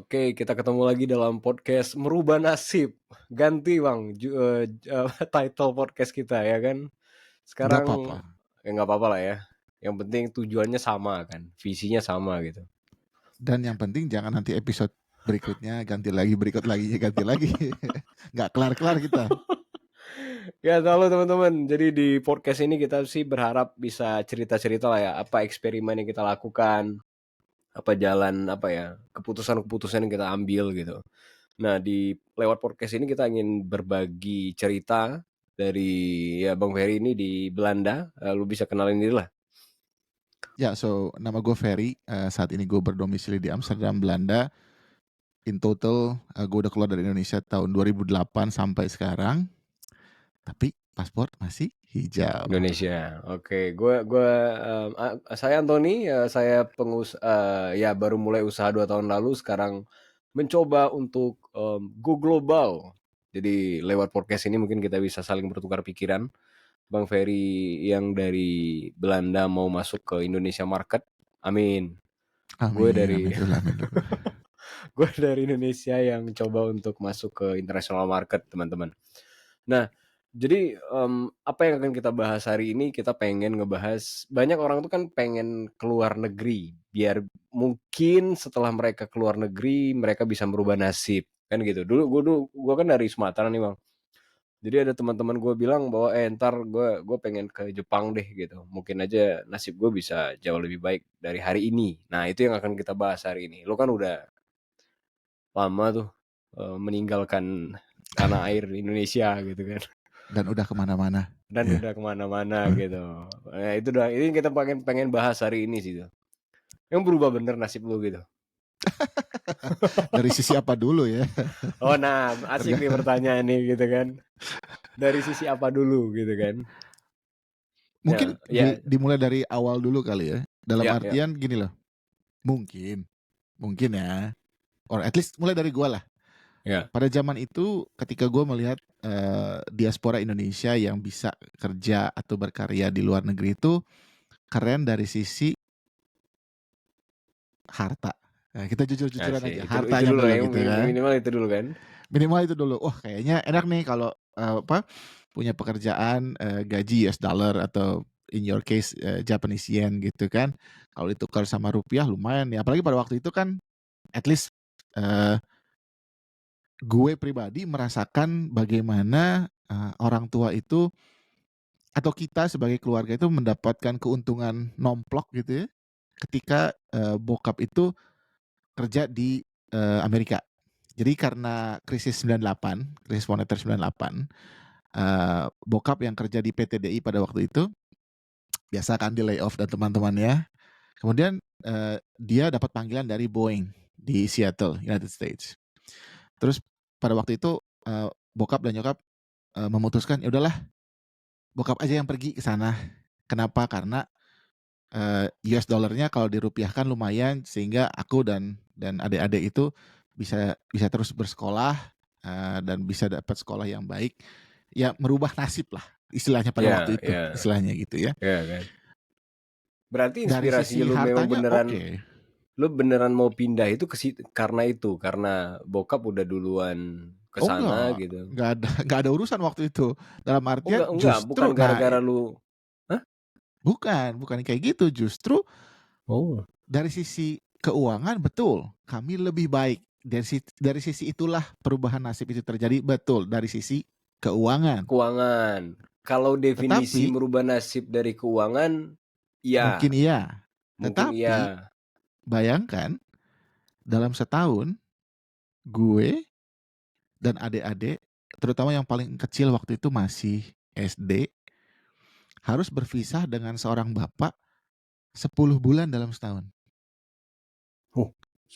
Oke, kita ketemu lagi dalam podcast Merubah Nasib. Ganti Bang, title podcast kita ya kan. Nggak Sekarang apa-apa. ya nggak apa-apa lah ya. Yang penting tujuannya sama kan, visinya sama gitu. Dan yang penting jangan nanti episode berikutnya ganti lagi, berikut lagi, ganti lagi. Nggak kelar-kelar kita. Ya, halo teman-teman. Jadi di podcast ini kita sih berharap bisa cerita-cerita lah ya, apa eksperimen yang kita lakukan, apa jalan apa ya, keputusan-keputusan yang kita ambil gitu. Nah, di lewat podcast ini kita ingin berbagi cerita dari ya Bang Ferry ini di Belanda. Lu bisa kenalin diri lah. Ya, nama gue Ferry. Saat ini gue berdomisili di Amsterdam, Belanda. In total, gue udah keluar dari Indonesia tahun 2008 sampai sekarang. Tapi paspor masih hijau. Indonesia. Oke, saya Anthony, saya ya baru mulai usaha 2 tahun lalu, sekarang mencoba untuk go global. Jadi lewat podcast ini mungkin kita bisa saling bertukar pikiran. Bang Ferry yang dari Belanda mau masuk ke Indonesia market. Amin. Gue Amin, dari amin dulu, amin dulu. gue dari Indonesia yang coba untuk masuk ke international market, teman-teman. Nah, jadi apa yang akan kita bahas hari ini, kita pengen ngebahas, banyak orang tuh kan pengen keluar negeri, biar mungkin setelah mereka keluar negeri, mereka bisa merubah nasib, kan gitu. Gue kan dari Sumatera nih Bang. Jadi ada teman-teman gue bilang bahwa ntar gue pengen ke Jepang deh gitu. Mungkin aja nasib gue bisa jauh lebih baik dari hari ini. Nah itu yang akan kita bahas hari ini. Lo kan udah lama tuh meninggalkan tanah air Indonesia gitu kan. Dan udah kemana-mana. Dan Ya. udah kemana-mana gitu. Nah itu doang. Ini kita pengen bahas hari ini sih tuh. Yang berubah bener nasib lo gitu. Dari sisi apa dulu ya? Oh nah asik nih pertanyaan nih gitu kan. Dari sisi apa dulu gitu kan. Mungkin Nah ya dimulai dari awal dulu kali ya. Dalam ya artian gini loh. Mungkin ya. Or at least mulai dari gue lah. ya. Pada zaman itu ketika gue melihat diaspora Indonesia yang bisa kerja atau berkarya di luar negeri itu keren dari sisi harta. Nah, kita jujur-jujuran Asik. aja, Itu hartanya dulu dulu lah yang gitu kan. minimal itu dulu kan. Minimal itu dulu. Wah, kayaknya enak nih kalau punya pekerjaan gaji US dollar atau in your case Japanese yen gitu kan. Kalau ditukar sama rupiah lumayan ya. Apalagi pada waktu itu kan at least gue pribadi merasakan bagaimana orang tua itu atau kita sebagai keluarga itu mendapatkan keuntungan nomplok gitu ya ketika bokap itu kerja di Amerika. Jadi karena krisis 98, krisis moneter 98, bokap yang kerja di PTDI pada waktu itu biasa kan di layoff dan teman-temannya. Kemudian dia dapat panggilan dari Boeing di Seattle, United States. Terus pada waktu itu bokap dan nyokap memutuskan ya udahlah bokap aja yang pergi ke sana. Kenapa? Karena US dollarnya kalau dirupiahkan lumayan sehingga aku dan adik-adik itu bisa terus bersekolah dan bisa dapat sekolah yang baik. Ya merubah nasib lah istilahnya pada waktu itu, Ya istilahnya gitu ya. kan. Berarti Dari inspirasi sisi lu memang hartanya beneran, oke. lu beneran mau pindah itu karena bokap udah duluan ke Oh sana gitu. enggak ada urusan waktu itu. Dalam Oh artian enggak, bukan justru gara-gara lu. Hah? bukan kayak gitu, justru Oh. dari sisi keuangan betul, kami lebih baik. Dari sisi itulah perubahan nasib itu terjadi betul dari sisi keuangan. Keuangan. Kalau definisi Tetapi merubah nasib dari keuangan, mungkin ya, iya. mungkin Tetapi iya. bayangkan dalam setahun gue dan adik-adik, terutama yang paling kecil waktu itu masih SD, harus berpisah dengan seorang bapak 10 bulan dalam setahun. Oh,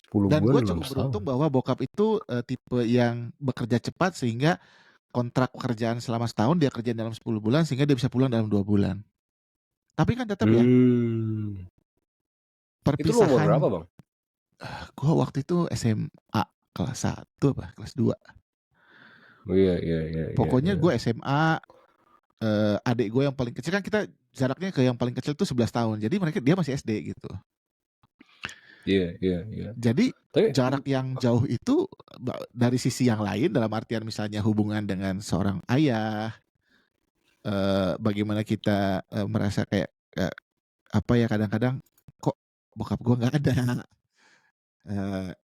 10 Dan bulan gue dalam cukup setahun. beruntung bahwa bokap itu tipe yang bekerja cepat sehingga kontrak pekerjaan selama setahun dia kerjain dalam 10 bulan sehingga dia bisa pulang dalam 2 bulan. Tapi kan tetap ya Itu lu umur perpisahan berapa Bang? gue waktu itu SMA kelas 1 apa kelas 2. Oh, Pokoknya iya. gue SMA adik gue yang paling kecil kan kita jaraknya ke yang paling kecil tuh 11 tahun. Jadi dia masih SD gitu. Iya iya iya. Jadi Tapi jarak yang jauh itu dari sisi yang lain dalam artian misalnya hubungan dengan seorang ayah, bagaimana kita, merasa kayak, eee, apa ya, kadang-kadang kok bokap gua nggak ada,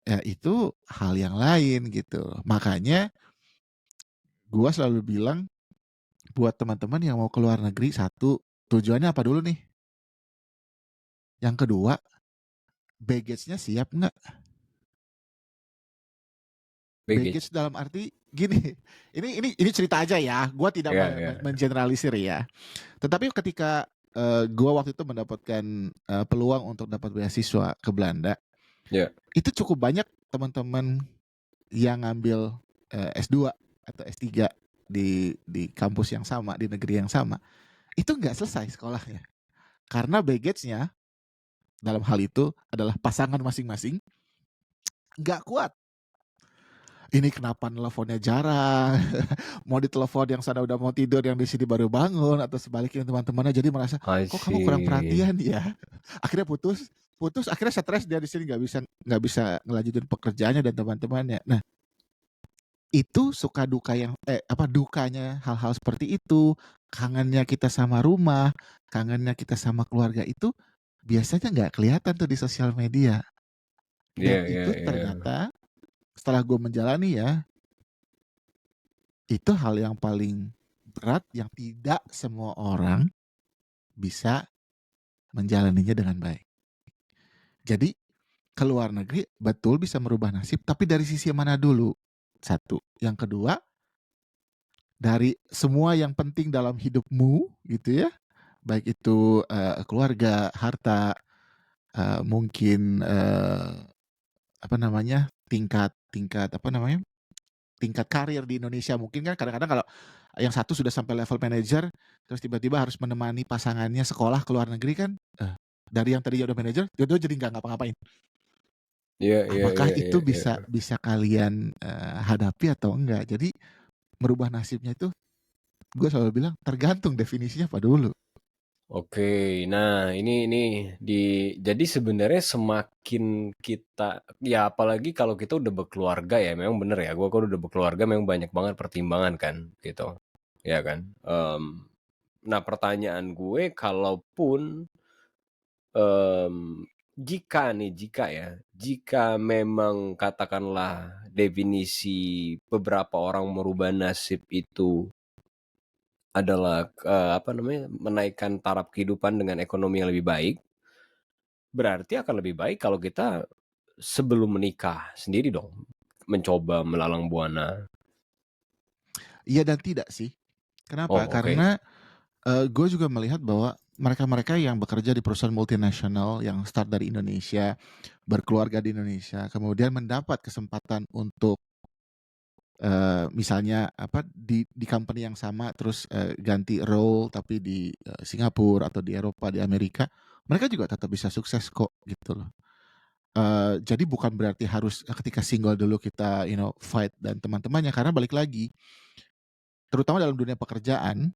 ya itu hal yang lain gitu. Makanya gua selalu bilang buat teman-teman yang mau ke luar negeri, satu, tujuannya apa dulu nih? Yang kedua, baggage-nya siap nggak? baggage. Baggage dalam arti gini, ini cerita aja ya, gua tidak Iya iya. mengeneralisir ya. Tetapi ketika, gua waktu itu mendapatkan, peluang untuk dapat beasiswa ke Belanda, Iya. itu cukup banyak teman-teman yang ngambil, S2 atau S3 di kampus yang sama, di negeri yang sama, itu nggak selesai sekolahnya. Karena baggage-nya dalam hal itu adalah pasangan masing-masing nggak kuat. Ini kenapa nelfonnya jarang, mau ditelepon yang sana udah mau tidur, yang di sini baru bangun, atau sebaliknya teman-temannya jadi merasa, I "Kok kamu kurang see. perhatian ya?" Akhirnya putus putus, akhirnya stres dia di sini nggak bisa ngelanjutin pekerjaannya dan teman-temannya. Nah, itu suka duka yang dukanya hal-hal seperti itu, kangennya kita sama rumah, kangennya kita sama keluarga itu biasanya nggak kelihatan tuh di sosial media. Iya Dan iya itu iya. ternyata setelah gue menjalani ya, itu hal yang paling berat yang tidak semua orang bisa menjalaninya dengan baik. Jadi ke luar negeri betul bisa merubah nasib, tapi dari sisi mana dulu? Satu. Yang kedua, dari semua yang penting dalam hidupmu gitu ya, baik itu keluarga, harta, mungkin apa namanya, tingkat tingkat apa namanya, tingkat karir di Indonesia mungkin kan kadang-kadang kalau yang satu sudah sampai level manajer, terus tiba-tiba harus menemani pasangannya sekolah ke luar negeri kan, dari yang tadinya udah manajer, tiba-tiba jadi nggak ngapa-ngapain. Iya iya Apakah iya iya itu iya. bisa bisa kalian, hadapi atau enggak? Jadi merubah nasibnya itu gue selalu bilang tergantung definisinya apa dulu. Oke, nah ini di jadi sebenarnya semakin kita ya apalagi kalau kita udah berkeluarga ya, memang bener ya, gua kalau udah berkeluarga memang banyak banget pertimbangan kan, gitu, ya kan? Nah pertanyaan gue kalaupun, jika ya, jika memang katakanlah definisi beberapa orang merubah nasib itu adalah, apa namanya, menaikkan taraf kehidupan dengan ekonomi yang lebih baik, berarti akan lebih baik kalau kita sebelum menikah sendiri dong, mencoba melalang buana. Iya dan tidak sih. Kenapa? Oh, oke. Karena, gue juga melihat bahwa mereka-mereka yang bekerja di perusahaan multinasional yang start dari Indonesia, berkeluarga di Indonesia, kemudian mendapat kesempatan untuk, misalnya apa, di company yang sama terus, ganti role tapi di, Singapura atau di Eropa, di Amerika, mereka juga tetap bisa sukses kok, gitu loh. Jadi bukan berarti harus ketika single dulu kita fight dan teman-temannya, karena balik lagi, terutama dalam dunia pekerjaan,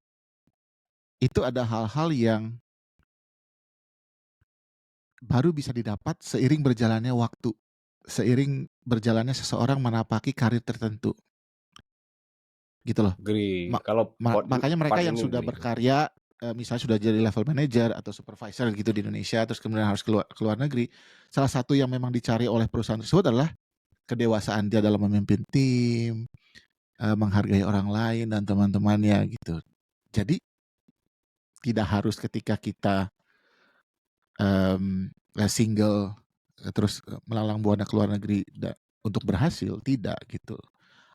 itu ada hal-hal yang baru bisa didapat seiring berjalannya waktu, seiring berjalannya seseorang menapaki karir tertentu, gitu loh. Agree. Kalau Makanya mereka part yang ini sudah agree. berkarya, misalnya sudah jadi level manager atau supervisor gitu di Indonesia, terus kemudian harus ke luar negeri, salah satu yang memang dicari oleh perusahaan tersebut adalah kedewasaan dia dalam memimpin tim, menghargai orang lain dan teman-temannya gitu. Jadi tidak harus ketika kita, single, terus, melalang buana ke luar negeri untuk berhasil, tidak gitu.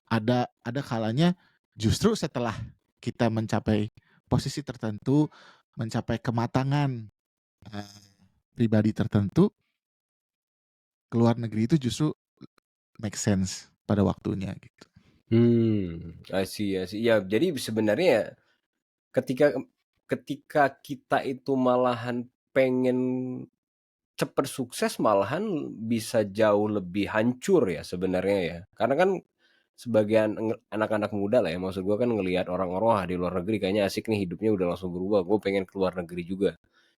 Ada kalanya justru setelah kita mencapai posisi tertentu, mencapai kematangan, eee, pribadi tertentu, ke luar negeri itu justru make sense pada waktunya gitu. I see. Ya, jadi sebenarnya ya ketika ketika kita itu malahan pengen cepet sukses, malahan bisa jauh lebih hancur ya sebenarnya ya. Karena kan sebagian anak-anak muda lah ya, maksud gua kan ngelihat orang-orang, wah di luar negeri kayaknya asik nih hidupnya udah langsung berubah, gue pengen ke luar negeri juga.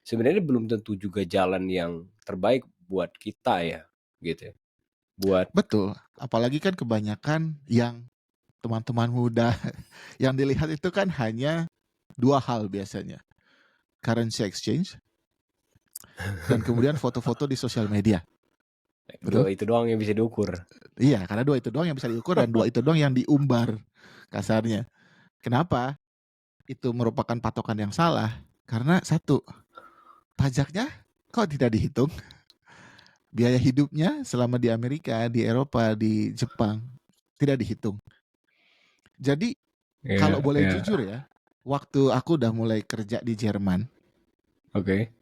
Sebenarnya belum tentu juga jalan yang terbaik buat kita ya, gitu ya. Buat Betul, apalagi kan kebanyakan yang teman-teman muda yang dilihat itu kan hanya 2 hal biasanya, currency exchange dan kemudian foto-foto di sosial media, betul? itu doang yang bisa diukur. Iya, karena 2 itu doang yang bisa diukur dan 2 itu doang yang diumbar, kasarnya. Kenapa? Itu merupakan patokan yang salah, karena satu, pajaknya kok tidak dihitung? Biaya hidupnya selama di Amerika, di Eropa, di Jepang, tidak dihitung. Jadi, kalau Iya, boleh iya. jujur ya, waktu aku udah mulai kerja di Jerman, Oke.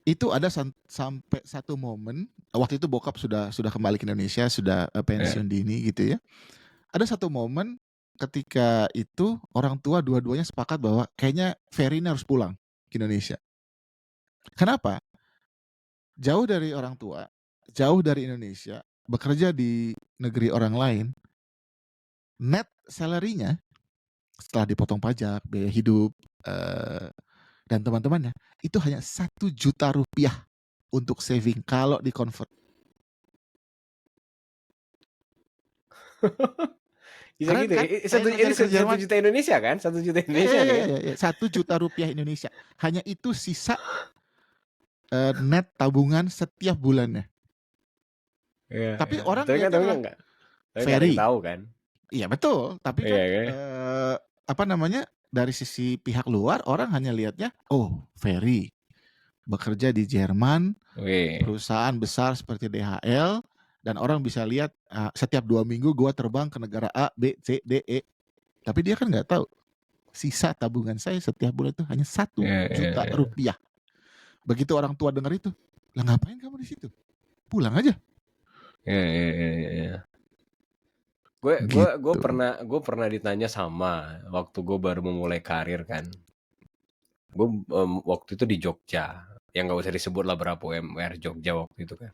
itu ada sampai satu momen, waktu itu bokap sudah kembali ke Indonesia, sudah Iya. pensiun dini gitu ya. Ada satu momen ketika itu orang tua dua-duanya sepakat bahwa kayaknya Ferry ini harus pulang ke Indonesia. Kenapa? Jauh dari orang tua, jauh dari Indonesia, bekerja di negeri orang lain, net salary-nya setelah dipotong pajak, biaya hidup, dan teman-temannya, itu hanya 1 juta rupiah untuk saving kalau di-convert. Bisa Keren gitu ya? kan? Saya Ini kerja di satu Jerman. juta Indonesia kan? 1 juta Iya, Indonesia iya, nih iya, kan? iya, iya. 1 juta rupiah Indonesia. Hanya itu sisa net tabungan setiap bulannya. Iya, Tapi iya. orang lihatnya Tapi kan adalah nggak ada yang ferry. tahu kan? Iya betul. Tapi Iya kan kan? apa namanya, dari sisi pihak luar orang hanya lihatnya, oh ferry bekerja di Jerman, Oke. perusahaan besar seperti DHL, dan orang bisa lihat setiap 2 minggu gua terbang ke negara A, B, C, D, E. Tapi dia kan nggak tahu sisa tabungan saya setiap bulan itu hanya satu Iya, iya, juta iya. rupiah. Begitu orang tua dengar itu, lah ngapain kamu di situ? Pulang aja. Iya, iya, iya, iya. Gue Gitu. pernah ditanya sama waktu gue baru memulai karir kan. Gue waktu itu di Jogja, yang nggak usah disebut lah berapa UMR Jogja waktu itu kan.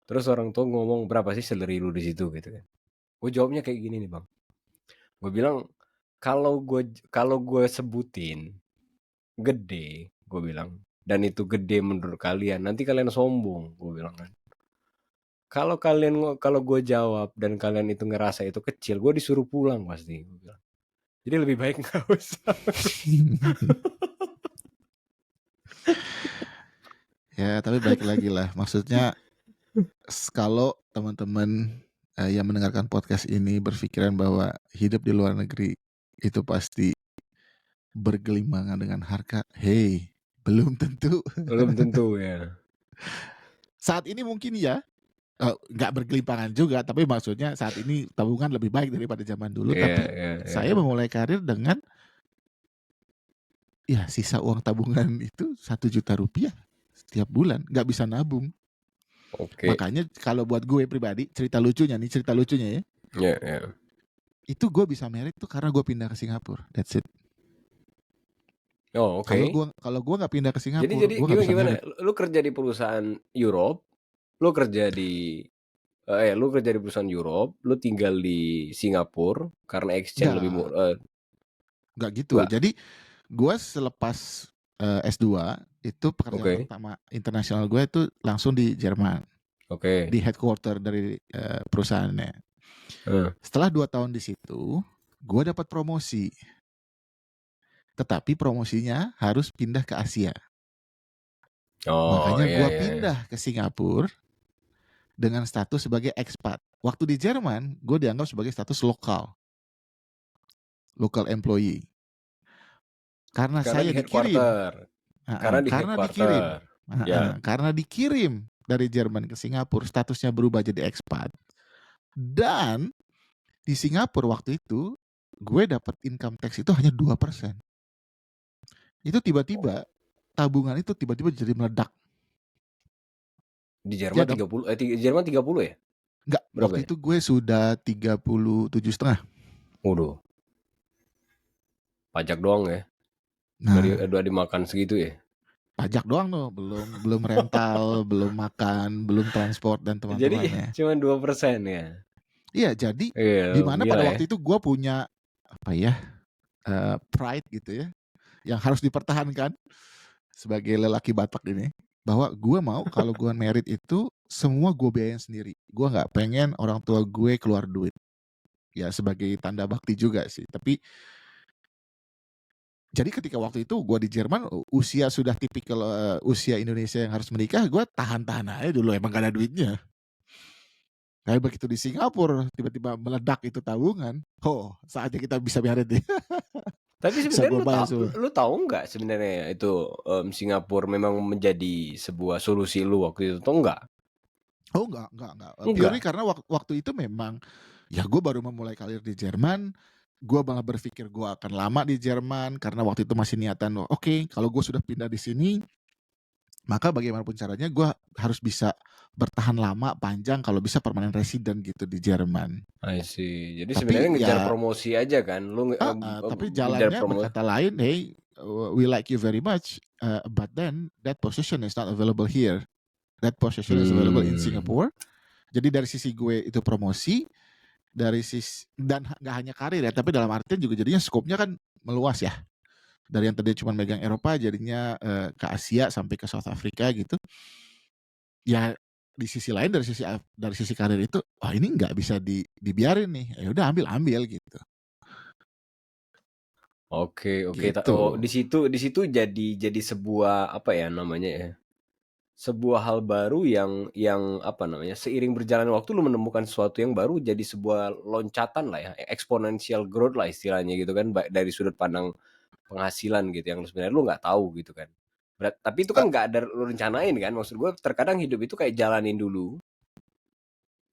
Terus orang tua ngomong berapa sih salary lu di situ gitu kan. Gue jawabnya kayak gini nih bang. Gue bilang kalau gue sebutin gede, gue bilang, dan itu gede menurut kalian, nanti kalian sombong, gue bilang kan. Kalau gue jawab dan kalian itu ngerasa itu kecil, gue disuruh pulang pasti. Gue bilang. Jadi lebih baik nggak usah. Ya, tapi balik lagi lah. Maksudnya kalau teman-teman yang mendengarkan podcast ini berpikiran bahwa hidup di luar negeri itu pasti bergelimbangan dengan harga, hey, belum tentu. Belum tentu ya. Saat ini mungkin ya, nggak bergelimpangan juga, tapi maksudnya saat ini tabungan lebih baik daripada zaman dulu. Iya, Tapi iya, iya. saya memulai karir dengan ya sisa uang tabungan itu 1 juta rupiah setiap bulan, nggak bisa nabung. Oke. Makanya kalau buat gue pribadi, cerita lucunya ya, Iya, iya. itu gue bisa merit tuh karena gue pindah ke Singapura. That's it. Oh, Kalau oke. gue nggak pindah ke Jadi Singapura, gue nggak gimana bisa gimana? merit. Lu kerja di perusahaan Europe, lu kerja di perusahaan Europe, lu tinggal di Singapura karena exchange lebih Nggak, murah. nggak gitu. Enggak. Jadi gue selepas S2 itu pekerjaan Oke. pertama internasional gue itu langsung di Jerman, Oke. di headquarter dari perusahaannya. Heeh. Setelah 2 tahun di situ, gue dapat promosi. Tetapi promosinya harus pindah ke Asia. Oh, Makanya iya, gue iya, iya. pindah ke Singapura dengan status sebagai expat. Waktu di Jerman, gue dianggap sebagai status local employee. Karena Karena saya di dikirim, headquarter. Karena di headquarter. Ya. karena dikirim dari Jerman ke Singapura, statusnya berubah jadi expat. Dan di Singapura waktu itu, gue dapat income tax itu hanya 2%. Itu tiba-tiba, tabungan itu tiba-tiba jadi meledak. Di Ya Jerman dong. 30, Jerman 30 ya? Enggak, Berapa waktu ya? itu gue sudah 37,5. Waduh, pajak doang ya. Nah, Udah dimakan segitu ya. pajak doang tuh, belum rental, belum makan, belum transport dan Jadi teman-temannya. cuma 2% ya. Iya, jadi Iya, di mana pada gila ya. waktu itu gue punya apa ya, pride gitu ya, yang harus dipertahankan sebagai lelaki Batak ini. bahwa gue mau kalau gue merit itu semua gue biayain sendiri. Gue nggak pengen orang tua gue keluar duit. Ya sebagai tanda bakti juga sih. Tapi jadi ketika waktu itu gue di Jerman usia sudah tipikal usia Indonesia yang harus menikah, gue tahan-tahan aja dulu, emang gak ada duitnya. Kayak begitu di Singapura tiba-tiba meledak itu tabungan, oh saatnya kita bisa merit deh. Tapi Bisa sebenarnya gue bayar semua. lu tahu nggak sebenarnya itu Singapura memang menjadi sebuah solusi lu waktu itu atau enggak? Oh enggak. Purely Enggak. karena waktu itu memang ya gue baru memulai karir di Jerman. Gue malah berpikir gue akan lama di Jerman karena waktu itu masih niatan, oke, kalau gue sudah pindah di sini, maka bagaimanapun caranya gue harus bisa bertahan lama, panjang, kalau bisa permanent resident gitu di Jerman. I see. Jadi Tapi sebenarnya ngejar ya, promosi aja kan? Lu tapi ngejar jalannya promosi. berkata lain, hey, we like you very much, but then that position is not available here. That position is available in Hmm. Singapore. Jadi dari sisi gue itu promosi, dari sisi dan nggak hanya karir ya, tapi dalam artian juga jadinya skopnya kan meluas ya. Dari yang tadi cuma megang Eropa jadinya ke Asia sampai ke South Africa gitu. Ya di sisi lain dari sisi karir itu, wah ini nggak bisa dibiarin nih. Ya udah ambil gitu. Oke, oke. Gitu. Oh, di situ jadi sebuah apa ya namanya ya? Sebuah hal baru yang apa namanya? Seiring berjalannya waktu lu menemukan sesuatu yang baru jadi sebuah loncatan lah ya, exponential growth lah istilahnya gitu kan, dari sudut pandang penghasilan gitu yang sebenarnya lu nggak tahu gitu kan. Tapi itu Eh, kan nggak ada lu rencanain kan? Maksud gue terkadang hidup itu kayak jalanin dulu,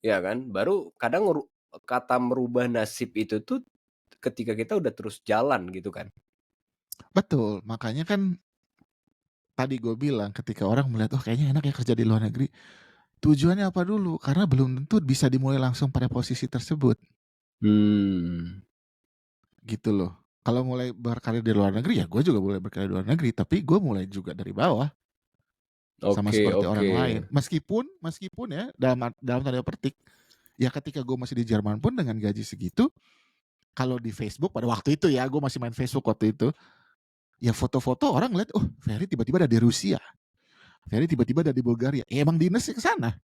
ya kan? Baru kadang kata merubah nasib itu tuh ketika kita udah terus jalan gitu kan. betul. Makanya kan tadi gue bilang ketika orang melihat, oh kayaknya enak ya kerja di luar negeri. Tujuannya apa dulu? Karena belum tentu bisa dimulai langsung pada posisi tersebut. Hmm. Gitu loh. Kalau mulai berkarir di luar negeri ya gue juga boleh berkarir di luar negeri. Tapi gue mulai juga dari bawah. Sama Oke, seperti oke. orang lain. Meskipun ya dalam tanda petik, ya ketika gue masih di Jerman pun dengan gaji segitu, kalau di Facebook pada waktu itu ya, gue masih main Facebook waktu itu, ya foto-foto orang ngeliat, oh Ferry tiba-tiba ada di Rusia, Ferry tiba-tiba ada di Bulgaria. Ya emang dinasnya ke sana.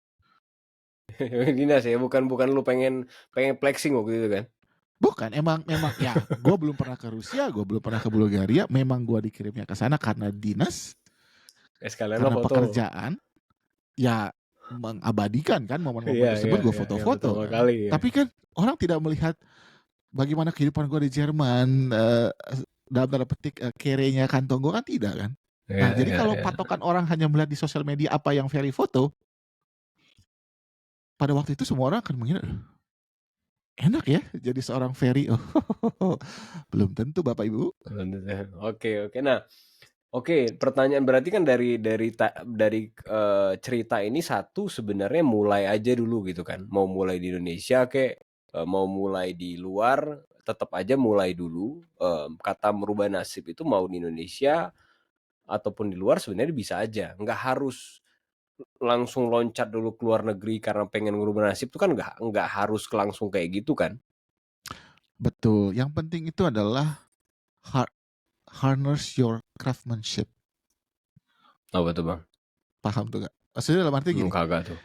Dinas ya, bukan bukan lu pengen pengen flexing waktu itu kan? Bukan, emang memang ya, gue belum pernah ke Rusia, gue belum pernah ke Bulgaria, memang gue dikirimnya ke sana karena dinas, Sekalian lo karena foto. pekerjaan, ya mengabadikan kan momen-momen Iya, iya, tersebut gue iya, yang foto-foto pertama kan. kali ya. Tapi kan orang tidak melihat bagaimana kehidupan gue di Jerman, dalam tanda petik kerenya kantong gue kan tidak kan. Iya, Nah jadi iya, kalau iya. patokan orang hanya melihat di sosial media apa yang Ferry foto, pada waktu itu semua orang akan mengira, enak ya jadi seorang Ferry. Oh, belum tentu Bapak Ibu. Oke, oke. Nah, oke, pertanyaan berarti kan dari cerita ini satu sebenarnya mulai aja dulu gitu kan. Mau mulai di Indonesia mau mulai di luar, tetap aja mulai dulu. Kata merubah nasib itu mau di Indonesia ataupun di luar sebenarnya bisa aja. Nggak harus langsung loncat dulu ke luar negeri karena pengen ngerubah nasib itu kan nggak harus langsung kayak gitu kan. Betul, yang penting itu adalah harness your craftsmanship. Apa tuh bang? Paham tuh gak? Maksudnya dalam arti gini, Kagak tuh.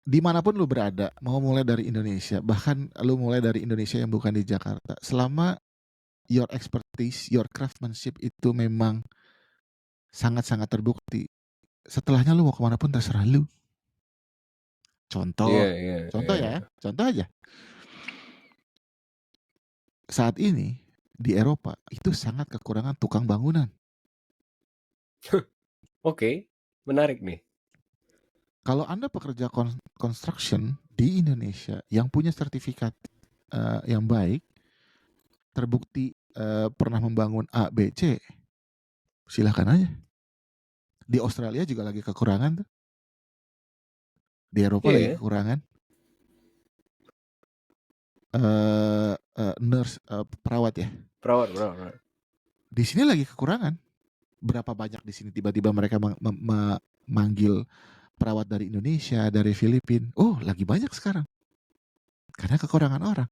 dimanapun lu berada, mau mulai dari Indonesia, bahkan lu mulai dari Indonesia yang bukan di Jakarta, selama your expertise, your craftsmanship itu memang sangat-sangat terbukti, setelahnya lu mau kemana pun terserah lu. Iya, Contoh, iya, contoh iya. ya, contoh aja. Saat ini di Eropa itu sangat kekurangan tukang bangunan. Oke, menarik nih. Kalau Anda pekerja construction di Indonesia yang punya sertifikat yang baik, terbukti pernah membangun A, B, C, silahkan aja. Di Australia juga lagi kekurangan tuh. Di Eropa Iya lagi ya, kekurangan. Nurse, perawat ya. perawat, perawat, perawat. Di sini lagi kekurangan. Berapa banyak di sini tiba-tiba mereka manggil perawat dari Indonesia, dari Filipina. Oh, lagi banyak sekarang. Karena kekurangan orang.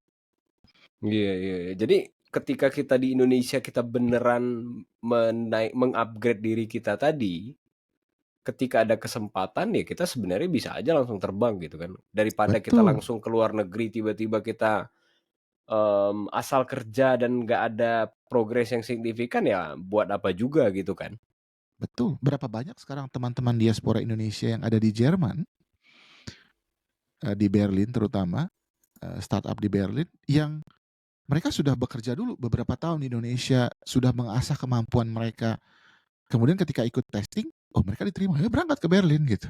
Iya, iya, iya. Jadi ketika kita di Indonesia kita beneran mengupgrade diri kita tadi, ketika ada kesempatan ya kita sebenarnya bisa aja langsung terbang gitu kan. Daripada kita Betul, langsung ke luar negeri tiba-tiba kita, asal kerja dan nggak ada progres yang signifikan ya buat apa juga gitu kan. betul. Berapa banyak sekarang teman-teman diaspora Indonesia yang ada di Jerman, di Berlin terutama, startup di Berlin, yang mereka sudah bekerja dulu beberapa tahun di Indonesia, sudah mengasah kemampuan mereka. Kemudian ketika ikut testing, oh mereka diterima, ya berangkat ke Berlin gitu.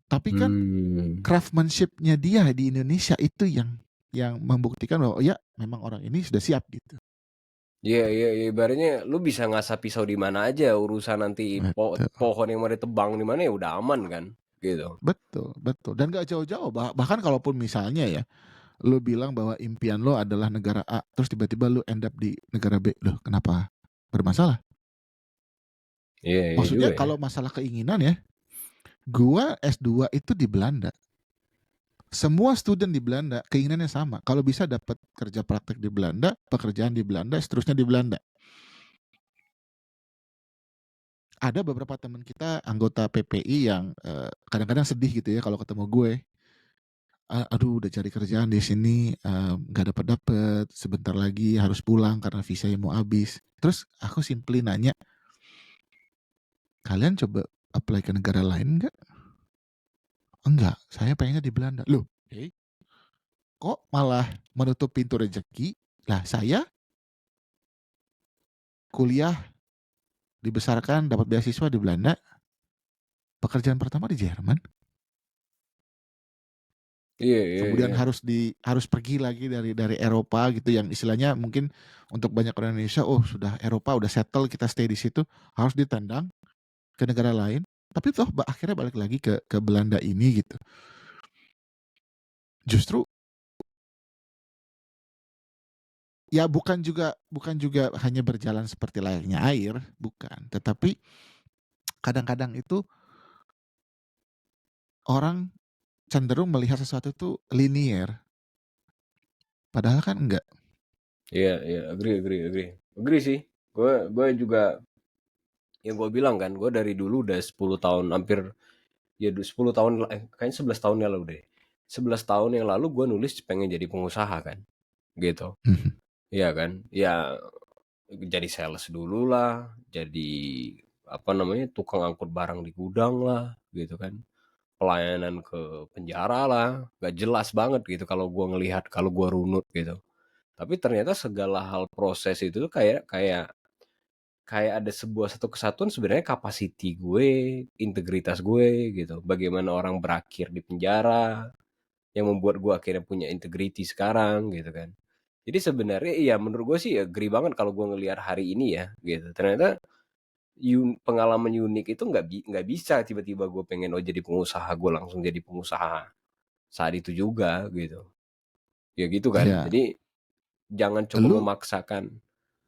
Tapi kan Mmm. craftsmanship-nya dia di Indonesia itu yang membuktikan bahwa oh ya memang orang ini sudah siap gitu. Iya iya iya, ibaratnya lu bisa ngasah pisau di mana aja, urusan nanti Betul, pohon yang mau ditebang di mana ya udah aman kan, gitu. betul, betul. Dan gak jauh-jauh, bahkan kalaupun misalnya ya, lu bilang bahwa impian lo adalah negara A, terus tiba-tiba lu end up di negara B, loh kenapa bermasalah? Iya iya juga Maksudnya ya. kalau masalah keinginan ya, gua S2 itu di Belanda. Semua student di Belanda keinginannya sama. Kalau bisa dapat kerja praktek di Belanda, pekerjaan di Belanda, seterusnya di Belanda. Ada beberapa teman kita anggota PPI yang kadang-kadang sedih gitu ya kalau ketemu gue. Aduh udah cari kerjaan di sini nggak dapat sebentar lagi harus pulang karena visanya mau habis. Terus aku simply nanya, kalian coba apply ke negara lain nggak? Enggak, saya pengennya di Belanda. Loh, kok malah menutup pintu rezeki? Lah saya kuliah dibesarkan dapat beasiswa di Belanda, pekerjaan pertama di Jerman. Iya iya Kemudian iya. harus pergi lagi dari Eropa gitu yang istilahnya mungkin untuk banyak orang Indonesia, oh sudah Eropa udah settle kita stay di situ, harus ditendang ke negara lain. Tapi toh akhirnya balik lagi ke Belanda ini gitu. Justru ya bukan juga hanya berjalan seperti layaknya air, bukan. Tetapi kadang-kadang itu orang cenderung melihat sesuatu itu linier, padahal kan enggak. Iya iya, agree agree agree. Agree sih. Gue juga yang gue bilang kan, gue dari dulu udah 10 tahun hampir ya 10 tahun kayaknya 11 tahun yang lalu deh. 11 tahun yang lalu gue nulis pengen jadi pengusaha kan, gitu. Mhm. Iya kan? Ya jadi sales dulu lah, jadi apa namanya, tukang angkut barang di gudang lah, gitu kan. Pelayanan ke penjara lah, gak jelas banget gitu kalau gua ngelihat, kalau gua runut gitu. Tapi ternyata segala hal proses itu tuh kayak kayak kayak ada sebuah satu kesatuan sebenarnya kapasiti gue, integritas gue gitu. Bagaimana orang berakhir di penjara, yang membuat gue akhirnya punya integriti sekarang gitu kan. Jadi sebenarnya iya menurut gue sih agree banget kalau gue ngelihat hari ini ya gitu. Ternyata pengalaman unik itu nggak bisa tiba-tiba gue pengen oh jadi pengusaha gue langsung jadi pengusaha saat itu juga gitu. Ya gitu kan. Ya, Jadi jangan coba lu memaksakan.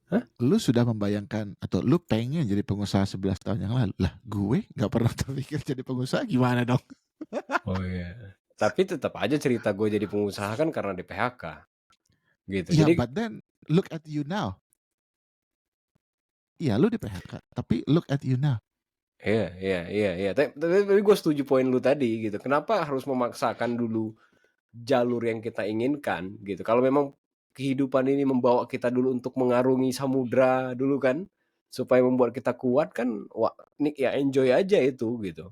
Hah? lu sudah membayangkan atau lu pengen jadi pengusaha 11 tahun yang lalu? Lah, gue nggak pernah terpikir jadi pengusaha gimana dong? Oh iya. Tapi tetap aja cerita gue jadi pengusaha kan karena di PHK gitu. Ya, Jadi but then look at you now. Iya, lu di PHK, tapi look at you now. iya iya iya iya. Tapi gue setuju poin lu tadi gitu. Kenapa harus memaksakan dulu jalur yang kita inginkan gitu. Kalau memang kehidupan ini membawa kita dulu untuk mengarungi samudra dulu kan, supaya membuat kita kuat kan, wah, ya enjoy aja itu gitu.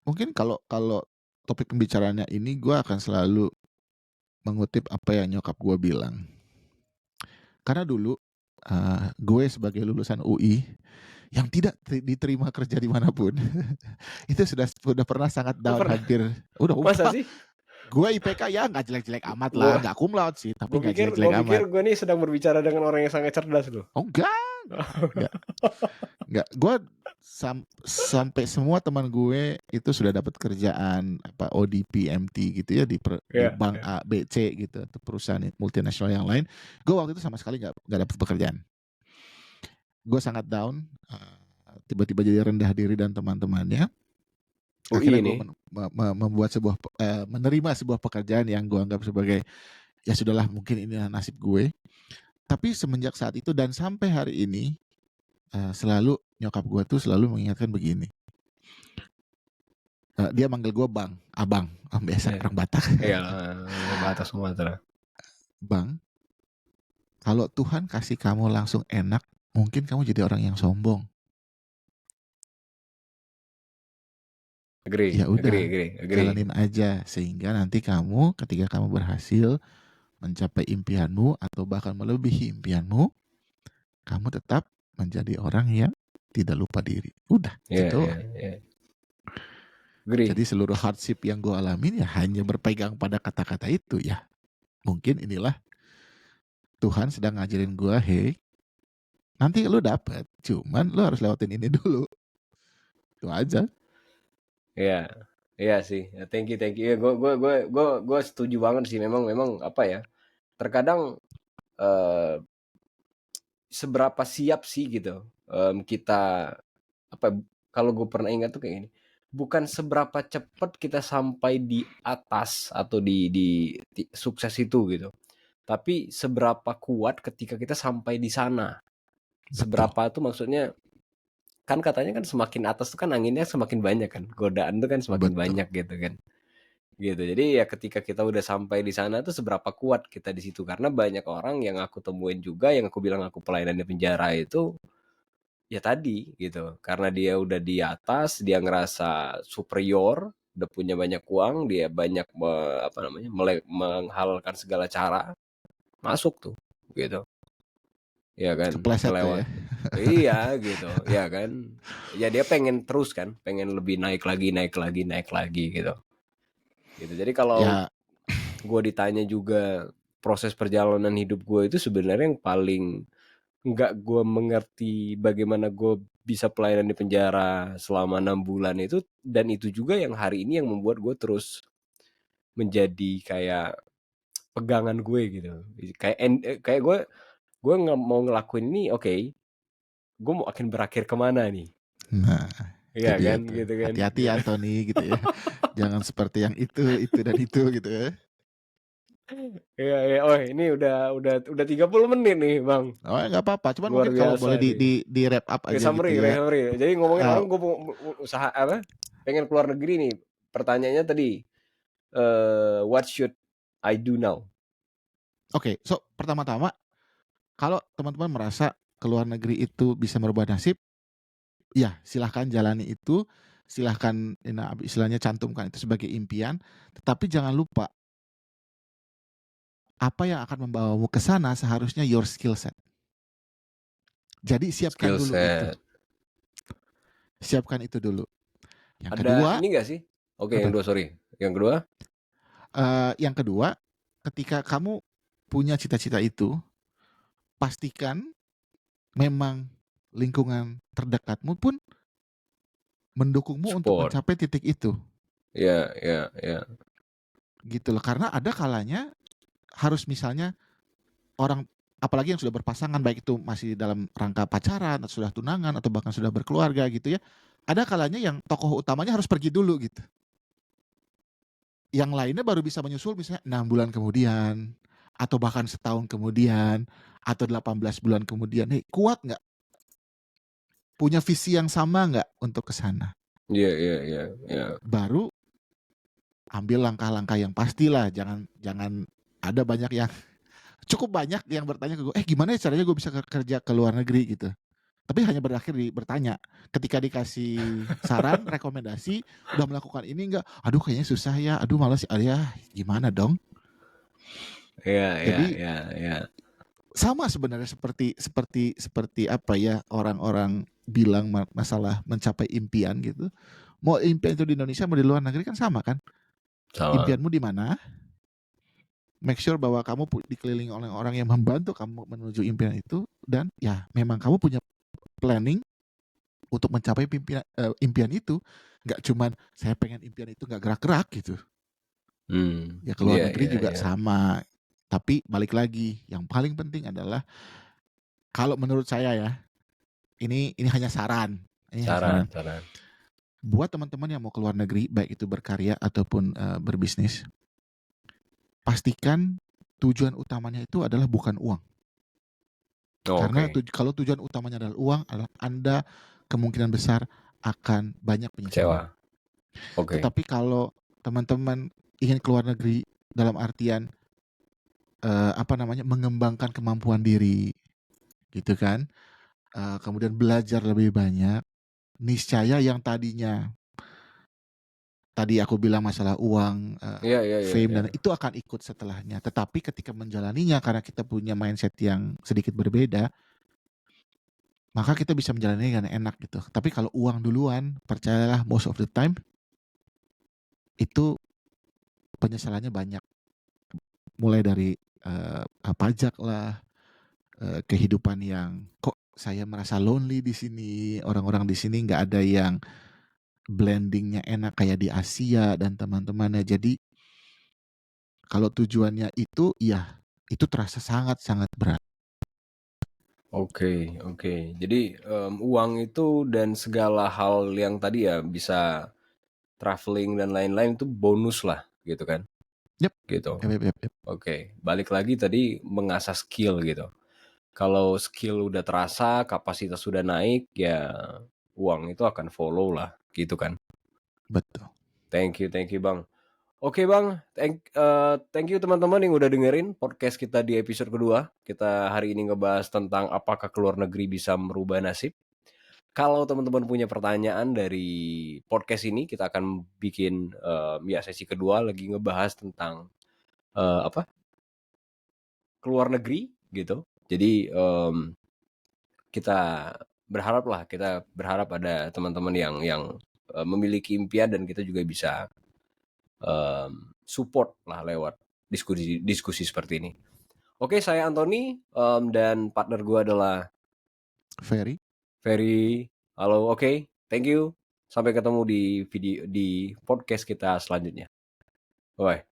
Mungkin kalau kalau topik pembicaraannya ini gue akan selalu mengutip apa yang nyokap gue bilang. Karena dulu gue sebagai lulusan UI yang tidak diterima kerja dimanapun, itu sudah pernah sangat Oh down pernah? hampir. Udah Masa udah. sih? Gue IPK ya nggak jelek-jelek amat lah, Gue nggak cum laude sih, tapi gue nggak pikir gue jelek-jelek pikir amat. gue nih sedang berbicara dengan orang yang sangat cerdas loh. Oh enggak. Nggak, gue sampai semua teman gue itu sudah dapat kerjaan apa ODP, MT gitu ya di Ya, bank ya. A, B, C gitu atau perusahaan multinasional yang lain. Gue waktu itu sama sekali nggak dapat pekerjaan. Gue sangat down, tiba-tiba jadi rendah diri dan teman-temannya. UI Akhirnya gue ini. membuat menerima sebuah pekerjaan yang gue anggap sebagai ya sudahlah mungkin ini nasib gue. Tapi semenjak saat itu dan sampai hari ini selalu nyokap gue tuh selalu mengingatkan begini. Dia manggil gue bang, abang, biasa Iya. orang Batak. Iya, Batak Sumatera. Bang, kalau Tuhan kasih kamu langsung enak, mungkin kamu jadi orang yang sombong. Agree, Ya agree, udah, agree, agree. jalanin aja sehingga nanti kamu ketika kamu berhasil mencapai impianmu atau bahkan melebihi impianmu, kamu tetap menjadi orang yang tidak lupa diri. Udah, itu Iya, iya, doang. iya. Agree. Jadi seluruh hardship yang gue alamin ya hanya berpegang pada kata-kata itu ya. Mungkin inilah Tuhan sedang ngajarin gue, hey, nanti lu dapet, cuman lu harus lewatin ini dulu. Itu aja. Iya. Iya sih. Ya, thank you, thank you. Ya, gue setuju banget sih. Memang apa ya? Terkadang eh, seberapa siap sih gitu kita apa kalau gue pernah ingat tuh kayak gini, bukan seberapa cepat kita sampai di atas atau di sukses itu gitu, tapi seberapa kuat ketika kita sampai di sana. Betul. Seberapa tuh maksudnya, kan katanya kan semakin atas tuh kan anginnya semakin banyak kan, godaan tuh kan semakin Betul. banyak gitu kan. Gitu. Jadi ya ketika kita udah sampai di sana tuh seberapa kuat kita di situ, karena banyak orang yang aku temuin juga yang aku bilang aku pelayanan di penjara itu ya tadi gitu, karena dia udah di atas, dia ngerasa superior, udah punya banyak uang, dia banyak menghalalkan segala cara masuk tuh gitu, ya kan, Kepleset tuh ya. ngelewat, iya gitu, ya kan, ya dia pengen terus kan, pengen lebih naik lagi, naik lagi, naik lagi gitu, gitu. Jadi kalau Ya, gue ditanya juga proses perjalanan hidup gue itu sebenarnya yang paling nggak gue mengerti bagaimana gue bisa pelayanan di penjara selama 6 bulan itu, dan itu juga yang hari ini yang membuat gue terus menjadi kayak pegangan gue gitu, kayak gue nggak mau ngelakuin ini, oke, gue mau akan berakhir kemana nih, nah itu iya dia kan, tuh. gitu kan, Hati-hati gitu. Anthony gitu ya. Jangan seperti yang itu dan itu gitu ya. Iya, iya. Oh, ini udah 30 menit nih, Bang. Oh nggak apa-apa. Cuman Luar mungkin kalau biasa boleh nih. di wrap up Oke, aja gitu summary, ya. summary. Jadi ngomongin Uh, orang gue usaha apa? Pengen keluar negeri nih. Pertanyaannya tadi, what should I do now? Oke, so pertama-tama kalau teman-teman merasa ke luar negeri itu bisa merubah nasib, ya silahkan jalani itu, silahkan istilahnya cantumkan itu sebagai impian, tetapi jangan lupa apa yang akan membawamu ke sana seharusnya your skill set. Jadi siapkan Skill dulu itu. set. Siapkan itu dulu. Yang Ada kedua, ini gak sih? Oke, yang apa? dua, sorry. Yang kedua, Yang kedua, ketika kamu punya cita-cita itu, pastikan memang lingkungan terdekatmu pun mendukungmu untuk support. mencapai titik itu. Ya, ya, ya. Gitu loh. Karena ada kalanya harus misalnya orang apalagi yang sudah berpasangan baik itu masih dalam rangka pacaran atau sudah tunangan atau bahkan sudah berkeluarga gitu ya. Ada kalanya yang tokoh utamanya harus pergi dulu gitu. Yang lainnya baru bisa menyusul misalnya 6 bulan kemudian atau bahkan setahun kemudian atau 18 bulan kemudian. Hey, kuat nggak? Punya visi yang sama nggak untuk ke sana? Iya, iya, iya, iya. Baru ambil langkah-langkah yang pastilah. Jangan ada banyak yang cukup banyak yang bertanya ke gue, gimana ya caranya gue bisa kerja ke luar negeri gitu. Tapi hanya berakhir di bertanya. Ketika dikasih saran, rekomendasi, udah melakukan ini enggak? Aduh kayaknya susah ya. Aduh malas ya. Gimana dong? Iya, iya, Jadi iya, iya. sama sebenarnya seperti apa ya orang-orang bilang masalah mencapai impian gitu. Mau impian itu di Indonesia mau di luar negeri kan sama kan? Sama. Impianmu di mana? Make sure bahwa kamu dikelilingi oleh orang yang membantu kamu menuju impian itu dan ya memang kamu punya planning untuk mencapai impian itu. Nggak cuman saya pengen impian itu nggak gerak-gerak gitu. Ya ke luar Iya, negeri iya, juga iya. sama. Tapi balik lagi, yang paling penting adalah kalau menurut saya ya, ini hanya saran. Ini hanya saran. Saran, saran. Buat teman-teman yang mau ke luar negeri, baik itu berkarya ataupun berbisnis, pastikan tujuan utamanya itu adalah bukan uang. Oh, Karena oke. kalau tujuan utamanya adalah uang, adalah Anda kemungkinan besar akan banyak penyesalan. Kecewa. Oke. Tetapi kalau teman-teman ingin keluar negeri dalam artian mengembangkan kemampuan diri, gitu kan, kemudian belajar lebih banyak, niscaya yang tadi aku bilang masalah uang, Iya iya iya fame iya. dan itu akan ikut setelahnya. Tetapi ketika menjalaninya karena kita punya mindset yang sedikit berbeda, maka kita bisa menjalaninya dengan enak gitu. Tapi kalau uang duluan, percayalah most of the time itu penyesalannya banyak. Mulai dari pajak lah, kehidupan yang kok saya merasa lonely di sini, orang-orang di sini nggak ada yang blendingnya enak kayak di Asia dan teman-temannya. Jadi kalau tujuannya itu, ya itu terasa sangat-sangat berat. Oke oke. Jadi, uang itu dan segala hal yang tadi ya, bisa traveling dan lain-lain itu bonus lah, gitu kan? Yap, Gitu. yap, yap, yap, yap. Oke, balik lagi tadi mengasah skill gitu. Kalau skill udah terasa, kapasitas sudah naik, ya uang itu akan follow lah, gitu kan? Betul. Thank you Bang. Oke Bang, thank you teman-teman yang udah dengerin podcast kita di episode kedua. Kita hari ini ngebahas tentang apakah keluar negeri bisa merubah nasib. Kalau teman-teman punya pertanyaan dari podcast ini, kita akan bikin ya sesi kedua lagi ngebahas tentang keluar negeri gitu. Jadi kita berharap ada teman-teman yang memiliki impian dan kita juga bisa support lah lewat diskusi seperti ini. Oke, saya Anthony dan partner gue adalah Very. Ferry. Halo, oke, thank you. Sampai ketemu di podcast kita selanjutnya. Bye.